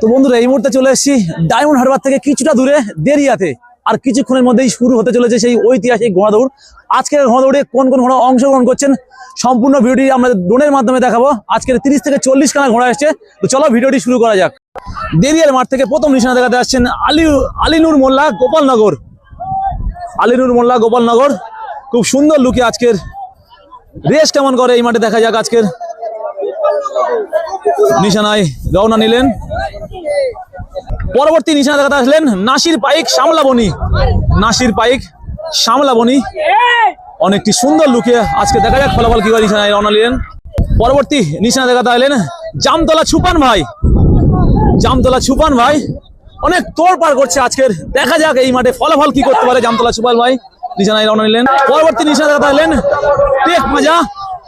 তো বন্ধুরা এই মুহূর্তে চলে এসেছি ডায়মন্ড হারবার থেকে কিছুটা দূরে দেরিয়াতে। আর কিছুক্ষণের মধ্যেই শুরু হতে চলেছে সেই ঐতিহাসিক ঘোড়া দৌড়। আজকের ঘোড়া দৌড়ে কোন কোন ঘোড়া অংশগ্রহণ করছেন সম্পূর্ণ ভিডিওটি আমরা ড্রোনের মাধ্যমে দেখাবো। আজকের 30 থেকে 40 খানা ঘোড়া এসছে। তো চলো ভিডিওটি শুরু করা যাক। দেরিয়ার মাঠ থেকে প্রথম নিশানা দেখাতে আসছেন আলিনুর মোল্লা গোপালনগর। আলিনুর মোল্লা গোপালনগর খুব সুন্দর লুকে আজকের রেস কেমন করে এই মাঠে দেখা যাক। আজকের নিশানায় রওনা নিলেন। পরবর্তী নিশানা দেখাতে আসলেন নাসির পাইক সামলাবনি। নাসির পাইক সামলাবনি অনেকটি সুন্দর লুকে আজকে দেখা যাক ফলাফল কিভাবে নিশানায় রওনা নিলেন। পরবর্তী নিশানা দেখাতে আসলেন জামতলা ছুপান ভাই। জামতলা ছুপান ভাই অনেক তোড়পাড় করছে আজকের, দেখা যাক এই মাঠে ফলাফল কি করতে পারে জামতলা ছুপান ভাই। নিশানায় রওনা নিলেন। পরবর্তী নিশানা দেখাতে আসলেন টেক মাজা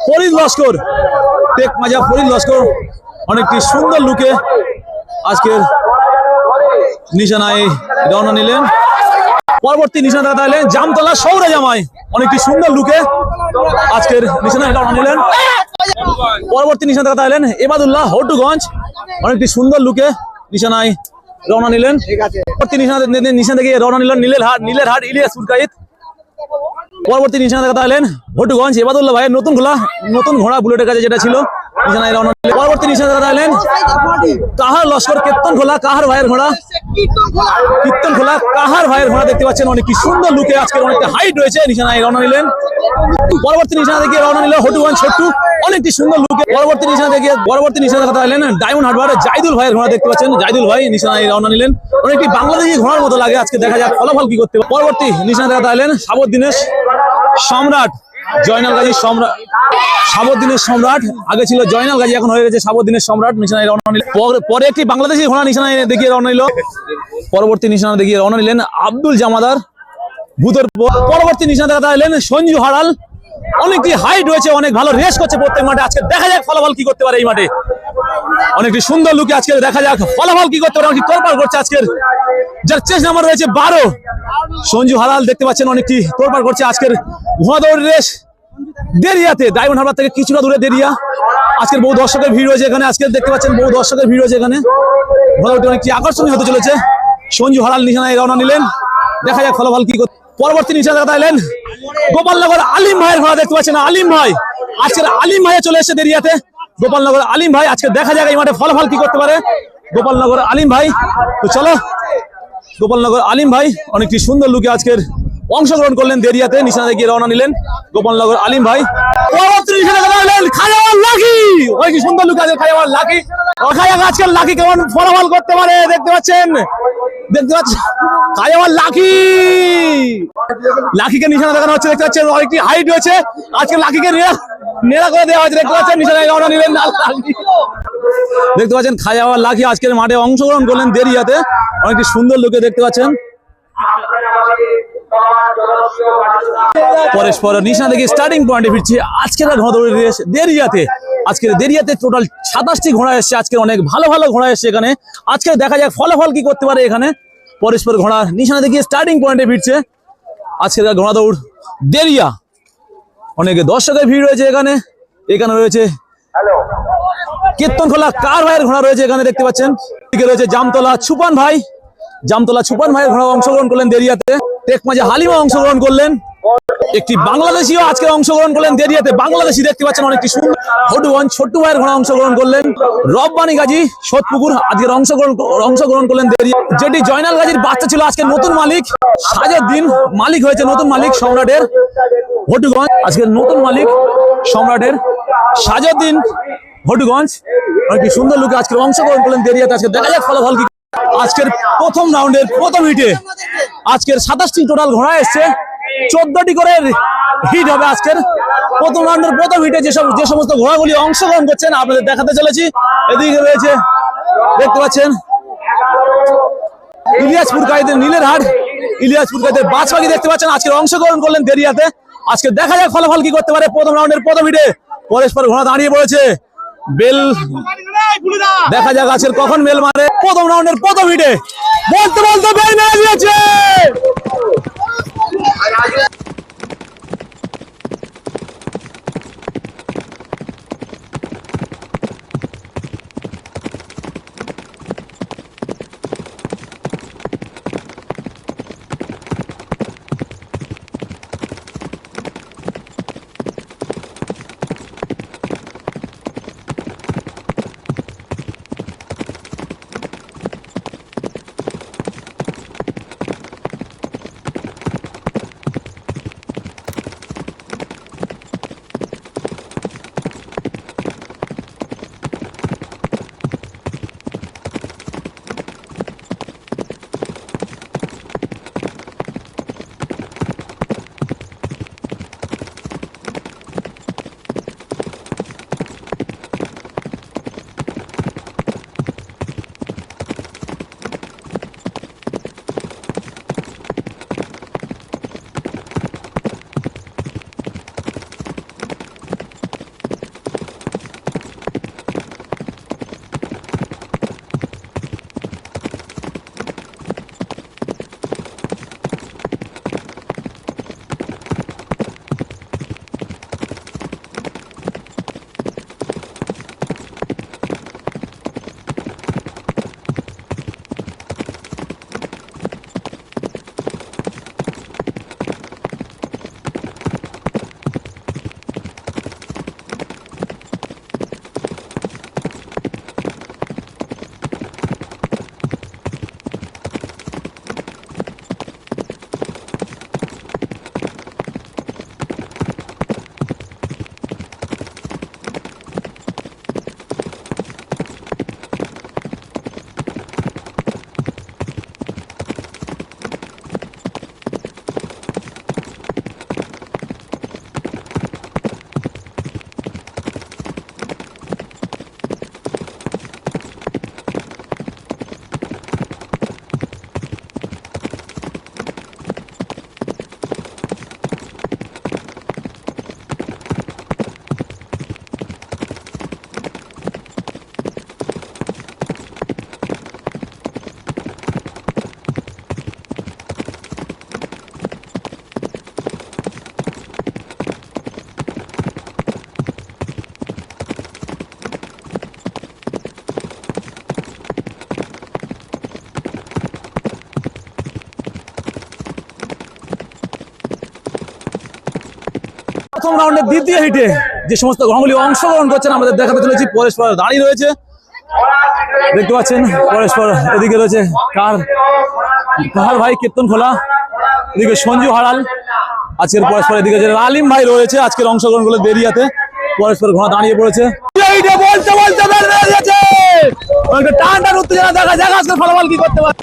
ফরিদ লস্কর। টেক মাজা ফরিদ লস্কর অনেকটি সুন্দর লুকে আজকের নিশানায় রওনা নিলেন। পরবর্তী নিশানা দেখাতে আসলেন জামতলা সৌরা জামাই। অনেকটি সুন্দর লুকে আজকের নিশানায় রওনা নিলেন। পরবর্তী নিশানা দেখাতে আসলেন এবাদুল্লাহ হটুগঞ্জ। অনেকটি সুন্দর লুকে নিশানায় রওনা নিলেন। পরবর্তী নিশানা থেকে রওনা নিলেন নীলেরহাট ইলিয়াস ফুরকাইত। পরবর্তী নিশানা দেখাতে আসলেন হটুগঞ্জ এবাদুল্লাহ ভাইয়ের নতুন ঘোড়া বুলেটের কাছে যেটা ছিল নিশানায় রওনা নিলেন। পরবর্তী নিশানা দেখাতে আসলেন কাহার লস্কর কীর্তন খোলা কাহার ভাইয়ের ঘোড়া। কীর্তন খোলা কাহার ভাইয়ের ঘোড়া দেখতে পাচ্ছেন অনেকটি সুন্দর লুকে আজকের অনেকটা হাইট রয়েছে। নিশানায় রওনা নিলেন। পরবর্তী নিশানা থেকে রওনা নিল হটুগঞ্জ ছোট্টু অনেকটি সুন্দর লুকে। পরবর্তী নিশানা দেখাতে আসলেন ডায়মন্ড হারবারে জাইদুল ভাইয়ের ঘোড়া দেখতে পাচ্ছেন। জাইদুল ভাই নিশানায় রওনা নিলেন। অনেকটি বাংলাদেশি ঘোড়ার মতো লাগে আজকে, দেখা যাক ফলাফল কি করতে। পরবর্তী নিশানা দেখাতে আসলেন সাবুদ্দিনের সম্রাট জয়নাল গাজী সম্রাট। সাবুদ্দিনের সম্রাট আগে ছিল জয়নাল গাজী, এখন হয়ে গেছে সাবুদ্দিনের সম্রাট। নিশানায় রওনা নিলেন। পরে একটি বাংলাদেশি ঘোড়া নিশানায় দেখিয়ে রওনা নিল। পরবর্তী নিশানা দেখিয়ে রওনা নিলেন আব্দুল জামাদার ভূতর। পরবর্তী নিশানা দেখাতে আসলেন সঞ্জু হারাল। অনেকটি হাইট রয়েছে, অনেক ভালো রেস করছে প্রত্যেক মাঠে। আজকে দেখা যাক ফলাফল কি করতে পারে এই মাঠে। অনেকটি সুন্দর লুকে আজকে দেখা যাক ফলাফল কি করতে পারে। অনেকটি তোড়পাড় করছে আজকের, যার চেস নাম্বার রয়েছে 12 সঞ্জু হারাল দেখতে পাচ্ছেন অনেকটি তোড়পাড় করছে আজকের ঘোড়া দৌড় রেস দেরিয়াতে। ডায়মন্ড হারবার থেকে কিছুটা দূরে দেরিয়া। আজকের বহু দর্শকের ভিড় রয়েছে এখানে। আজকে দেখতে পাচ্ছেন বহু দর্শকের ভিড় রয়েছে এখানে। ঘোড়া দৌড়টি অনেকটি আকর্ষণীয় হতে চলেছে। সঞ্জু হারাল নিশানায় রওনা নিলেন। দেখা যাক ফলাফল কি করতে। পরবর্তী নিশানা দেখাতে এলেন গোপালনগর আলিম ভাইয়ের ঘোড়া দেখতে পাচ্ছেন। আলিম ভাই আজকের আলিম ভাইয়া চলে এসেছে দেরিয়াতে। গোপালনগর আলিম ভাই আজকে দেখা যাক এই মাঠে ফলাফল কি করতে পারে গোপালনগর আলিম ভাই। তো চলো গোপালনগর আলিম ভাই অনেকটি সুন্দর লুকে আজকের অংশগ্রহণ করলেন দেরিয়াতে। নিশানা দেখিয়ে রওনা নিলেন গোপালনগর আলিম ভাই। পরবর্তী নিশানা দেখাতে এলেন খায়াওয়াল লাকি। অনেক সুন্দর লুকে আছে খায়াওয়াল লাকি। আজকের লাকি কেমন ফলাফল করতে পারে দেখতে পাচ্ছেন খায়াওয়াল লাকিকে নিশানা দেখানো হচ্ছে দেখতে পাচ্ছেন। অনেকটি হাইট রয়েছে আজকে লাকিকে নেড়া করে দেওয়া হয়েছে দেখতে পাচ্ছেন। নিশানায় রওনা নিলেন দেখতে পাচ্ছেন খায়াওয়াল লাকি আজকের মাঠে অংশগ্রহণ করলেন দেরিয়াতে। অনেকটি সুন্দর লুকে দেখতে পাচ্ছেন। পরস্পর নিশানা দেখে স্টার্টিং পয়েন্টে ফিরছে আজকের ঘোড়া দৌড়ের রেস দেরিয়াতে। আজকের দেরিয়াতে টোটাল 27টি ঘোড়া এসছে। আজকে অনেক ভালো ভালো ঘোড়া এসছে এখানে। আজকে দেখা যাক ফলাফল কি করতে পারে এখানে। পরস্পর ঘোড়া নিশানা দেখে স্টার্টিং পয়েন্টে ফিরছে আজকের ঘোড়া দৌড় দেরিয়া। অনেকে দর্শকের ভিড় রয়েছে এখানে। এখানে রয়েছে কীর্তন খোলা কার ভাইয়ের ঘোড়া রয়েছে এখানে দেখতে পাচ্ছেন। এদিকে রয়েছে জামতলা ছুপান ভাই। জামতলা ছুপান ভাইয়ের ঘোড়া অংশগ্রহণ করলেন দেরিয়াতে। টেক মাজা হালিমা অংশগ্রহণ করলেন। একটি বাংলাদেশিও আজকে অংশগ্রহণ করলেন দেরিয়াতে। বাংলাদেশি দেখতে পাচ্ছেন অনেকটি সুন্দর। হটুগঞ্জ ছোট্টু ভাইয়ের ঘোড়া অংশগ্রহণ করলেন। রব্বানি গাজী সোদপুকুর আজকের অংশগ্রহণ করলেন দেরিয়া। যেটি জয়নাল গাজীর বাচ্চা ছিল আজকে নতুন মালিক সাজউদ্দিন মালিক হয়েছে। নতুন মালিক সম্রাটের হটুগঞ্জ আজকের নতুন মালিক সম্রাটের সাজউদ্দিন হটুগঞ্জ। অনেকটি সুন্দর লুকে আজকে অংশগ্রহণ করলেন দেরিয়াতে। আজকে দেখা যাক ফলাফল কি। আজকের প্রথম রাউন্ডের প্রথম হিটে আজকের 27টি টোটাল ঘোড়া এসছে। 14টি করে হিট হবে আজকের প্রথম রাউন্ডের প্রথম হিটে। যে সমস্ত ঘোড়াগুলি অংশগ্রহণ করছেন আপনাদের দেখাতে চলেছি। এদিকে রয়েছে দেখতে পাচ্ছেন ইলিয়াস ফুরকাইতের নীলেরহাট ইলিয়াস ফুরকাইতের বাজপাখি দেখতে পাচ্ছেন আজকের অংশগ্রহণ করলেন দেরিয়াতে। আজকে দেখা যাক ফলাফল কি করতে পারে প্রথম রাউন্ডের প্রথম হিটে। পরস্পর ঘোড়া দাঁড়িয়ে পড়েছে। বেল দেখা যাক আজকের কখন বেল মারে প্রথম রাউন্ডের প্রথম হিটে। বলতে বেল মেরে দিয়েছে। প্রথম রাউন্ডের দ্বিতীয় হিটে যে সমস্ত ঘোড়াগুলি অংশগ্রহণ করছেন আমাদের দেখাতে চলেছি। পরস্পর দাঁড়িয়ে রয়েছে, দেখতে পাচ্ছেন পরস্পর। এদিকে রয়েছে কার ভাই কীর্তন খোলা, এদিকে সঞ্জু হারাল আজকের পরস্পর, এদিকে যে আলিম ভাই রয়েছে আজকের অংশগ্রহণ গুলো দেরিয়াতে। পরস্পর ঘোড়া দাঁড়িয়ে পড়েছে, বলতে বলতে টান টান উত্তেজনা দেখা যাক আজকের ফলাফল কি করতে পারে।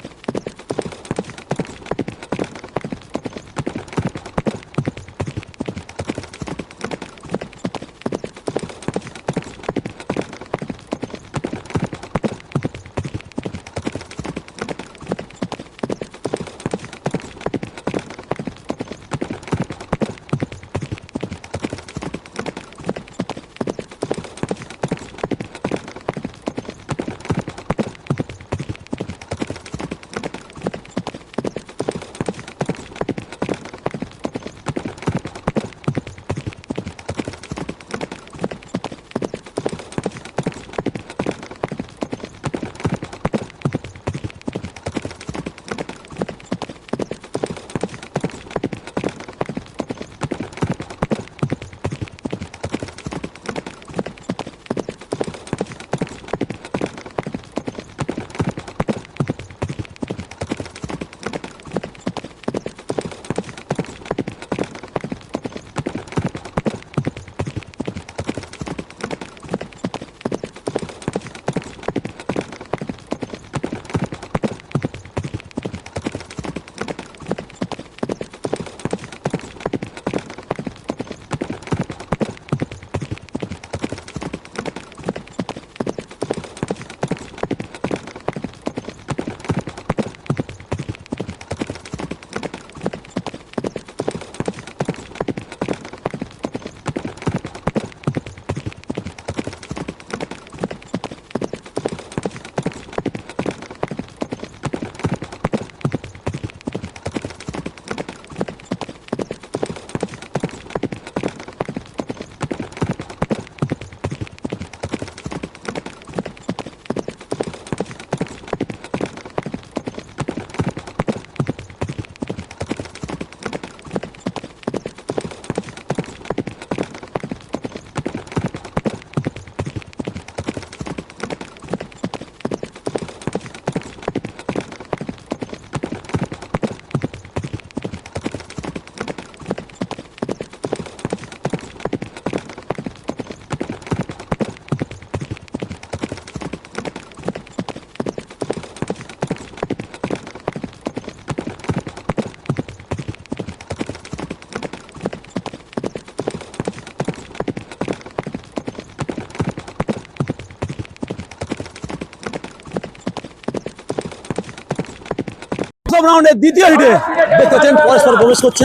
রাউন্ডের দ্বিতীয় হিটে দেখতে পাচ্ছেন পরস্পর প্রবেশ করছে,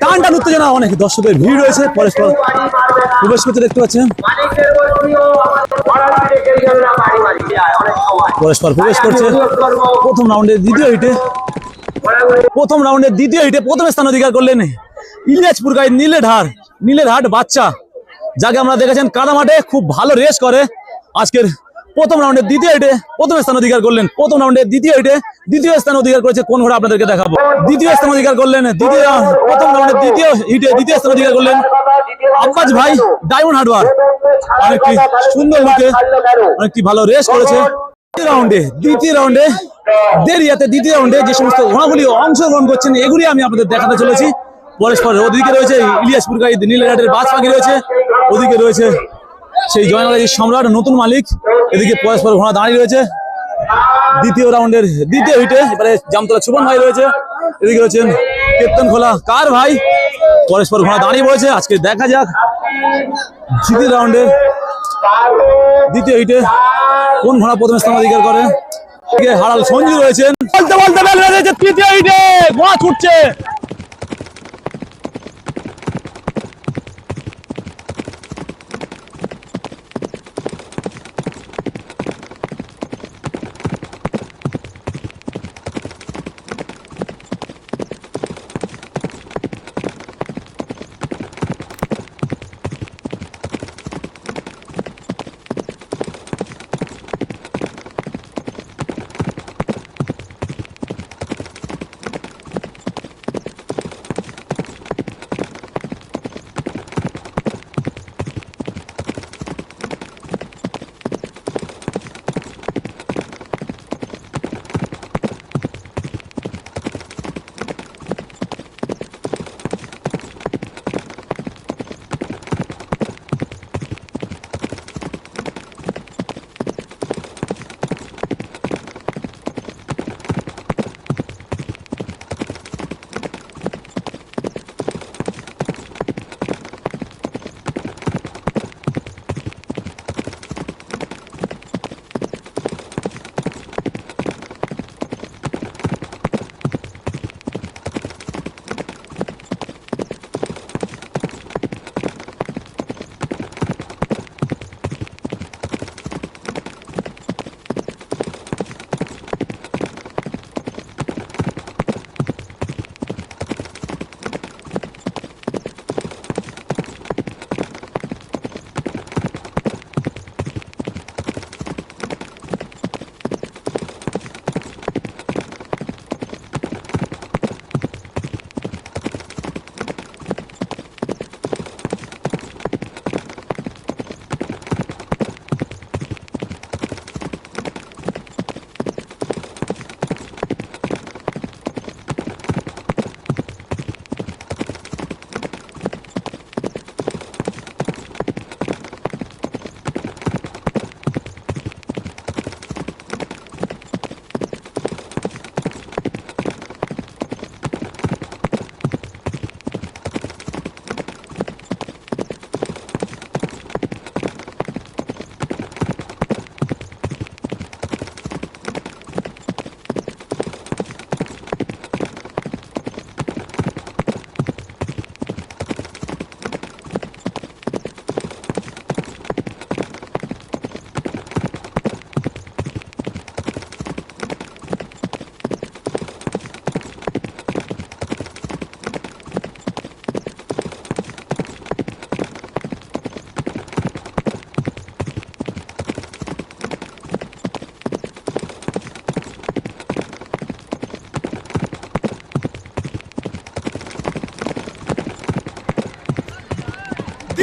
টান টান উত্তেজনা, অনেক দর্শকের ভিড় রয়েছে, পরস্পর প্রবেশ করতে দেখতে পাচ্ছেন। পরস্পর প্রবেশ করছে প্রথম রাউন্ডের দ্বিতীয় হিটে। প্রথম স্থান অধিকার করলেন ইলিয়াসপুর গাই নীলেরহাট বাচ্চা, যাকে আমরা দেখেছেন কাদা মাঠে খুব ভালো রেস করে। আজকের প্রথম রাউন্ডের দ্বিতীয় হিটে প্রথম স্থান অধিকার করলেন। প্রথম রাউন্ডের দ্বিতীয় হিটে দ্বিতীয় স্থান অধিকার করেছে কোন ঘোড়া আপনাদেরকে দেখাবো। দ্বিতীয় স্থান অধিকার করলেন প্রথম রাউন্ডের দ্বিতীয় হিটে দ্বিতীয় স্থান অধিকার করলেন আব্বাস ভাই ডায়মন্ড হার্ডওয়ার। অনেকটি সুন্দর লুকে অনেকটি ভালো রেস করেছে। দ্বিতীয় রাউন্ডে দেরিয়াতে দ্বিতীয় রাউন্ডে যে সমস্ত ঘোড়াগুলি অংশগ্রহণ করছেন এগুলি আমি আপনাদের দেখাতে চলেছি। পরস্পর ওদিকে রয়েছে ইলিয়াসপুর গাই নীলরহাটের বাজ পাখি রয়েছে, ওদিকে রয়েছে সেই জয়নাগাজীর সম্রাট নতুন মালিক, এদিকে পরস্পর ঘোড়া দাঁড়িয়ে রয়েছে। দ্বিতীয় রাউন্ডের দ্বিতীয় হিটে এবারে জামতলা সুমন ভাই রয়েছে, এদিকে রয়েছেন কীর্তন খোলা কার ভাই, পরস্পর ঘোড়া দাঁড়িয়ে পড়েছে। আজকে দেখা যাক দ্বিতীয় রাউন্ডের দ্বিতীয় হিটে কোন ঘোড়া প্রথম স্থান অধিকার করে। হারাল সঞ্জু রয়েছেন, বলতে বলতে বেল রয়েছে তৃতীয় হিটে ঘোড়া ছুটছে।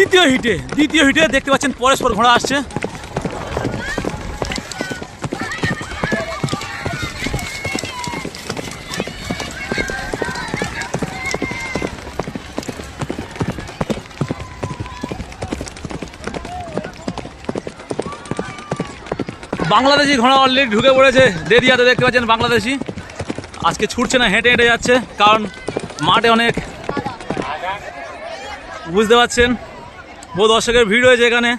দ্বিতীয় হিটে দেখতে পাচ্ছেন পরস্পর ঘোড়া আসছে। বাংলাদেশি ঘোড়া অলরেডি ঢুকে পড়েছে দেদিয়াতে, দেখতে পাচ্ছেন বাংলাদেশি। আজকে ছুটছে না, হেঁটে হেঁটে যাচ্ছে, কারণ মাঠে অনেক, বুঝতে পারছেন, বহু দর্শকের ভিড় হয়েছে এখানে।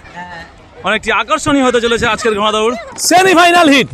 অনেকটি আকর্ষণীয় হতে চলেছে আজকের ঘোড়া দৌড়। Semifinal hit.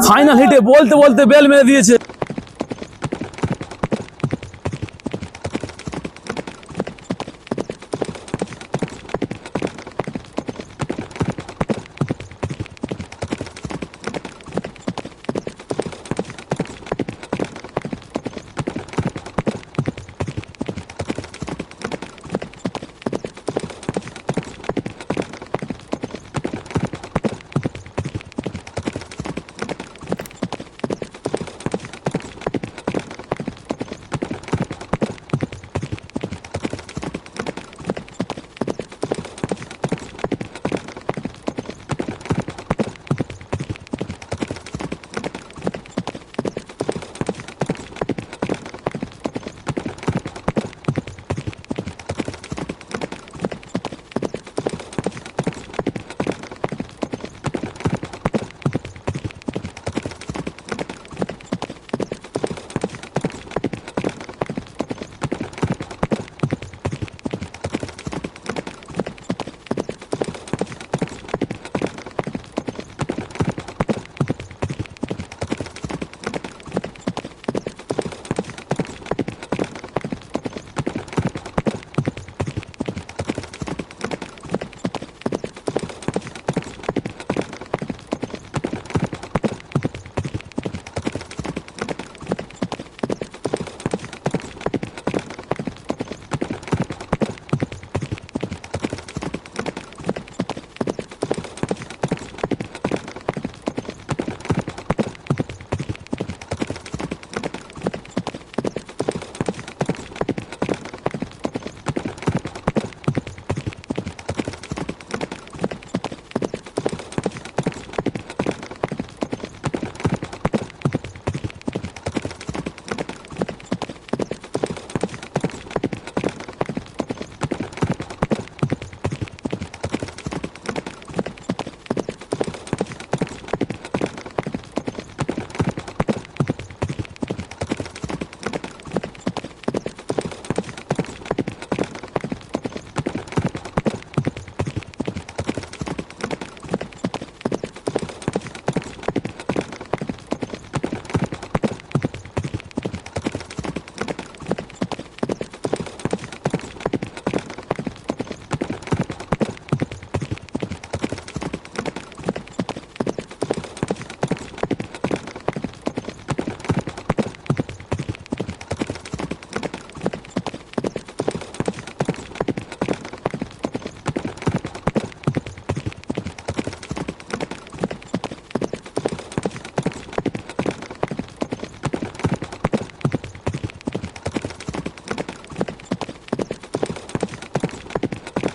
ফাইনাল হিটে বলতে বলতে বেল মেরে দিয়েছে